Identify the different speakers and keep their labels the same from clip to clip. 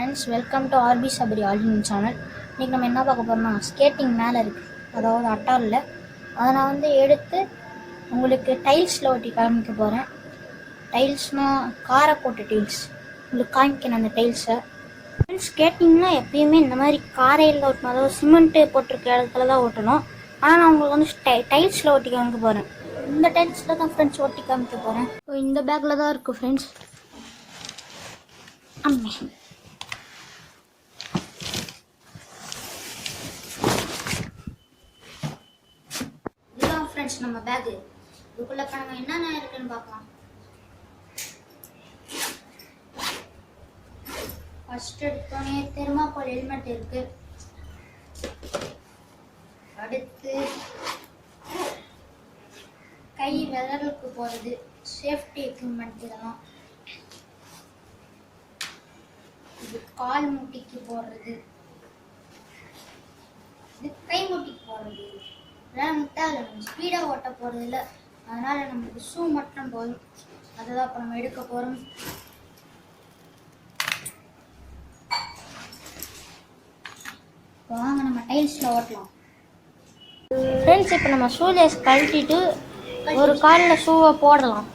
Speaker 1: Friends, welcome to RP Sabari ஆல்டின் channel. இன்றைக்கி நம்ம என்ன பார்க்க போகிறோம்னா, ஸ்கேட்டிங் மேலே இருக்குது, அதாவது அட்டாரில். அதை நான் எடுத்து உங்களுக்கு டைல்ஸில் ஒட்டி காமிக்க போகிறேன். டைல்ஸ்னால் காரை போட்ட டைல்ஸ் உங்களுக்கு காமிக்கணும் அந்த டைல்ஸை. ஃப்ரெண்ட்ஸ், ஸ்கேட்டிங்னால் எப்பயுமே இந்த மாதிரி காரையில் ஓட்டணும், அதாவது சிமெண்ட்டு போட்டிருக்க இடத்துல தான் ஓட்டணும். ஆனால் நான் உங்களுக்கு டைல்ஸில் ஒட்டி காமிக்க போகிறேன். இந்த டைல்ஸில் தான் ஃப்ரெண்ட்ஸ் ஒட்டி காமிக்க போகிறேன். இந்த பேக்கில் தான் இருக்குது ஃப்ரெண்ட்ஸ். அம்மே நம்ம பேக் இதுக்குள்ள நம்ம என்னென்ன இருக்குன்னு பார்க்கலாம். ஃபர்ஸ்ட் எடுத்தோடனே தெர்மாகோல் ஹெல்மெட் இருக்கு. அடுத்து கை விரலுக்கு போறது சேஃப்டி எக்யூப்மெண்ட். இதெல்லாம் இது கால் முட்டிக்கு போடுறது, இது கை முட்டிக்கு போடுறது. நம்ம ஸ்பீடாக ஓட்ட போகிறது இல்லை, அதனால் நமக்கு ஷூ மட்டும் போதும். அதுதான் இப்போ நம்ம எடுக்க போகிறோம். வாங்க நம்ம டைல்ஸில் ஓட்டலாம். ஃப்ரெண்ட்ஸ், இப்போ நம்ம ஷூலேஸ் கழட்டிட்டு ஒரு காலில் ஷூவை போடலாம்.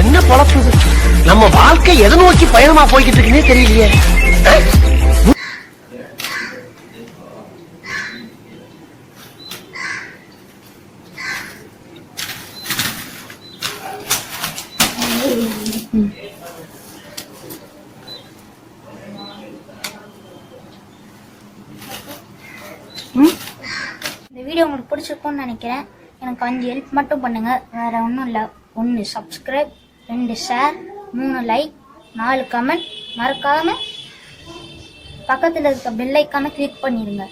Speaker 2: என்ன பொழப்பு நம்ம வாழ்க்கை எதை நோக்கி பயணமா போய்கிட்டு இருக்குன்னே தெரியலையே.
Speaker 1: இந்த வீடியோ உங்களுக்கு பிடிச்சிருக்கும்னு நினைக்கிறேன். எனக்கு 5 ஹெல்ப் மட்டும் பண்ணுங்கள், வேறு ஒன்றும் இல்லை. 1 சப்ஸ்கிரைப், 2 ஷேர், 3 லைக், 4 கமெண்ட். மறக்காமல் பக்கத்தில் இருக்க பெல் ஐக்கானை கிளிக் பண்ணிடுங்க.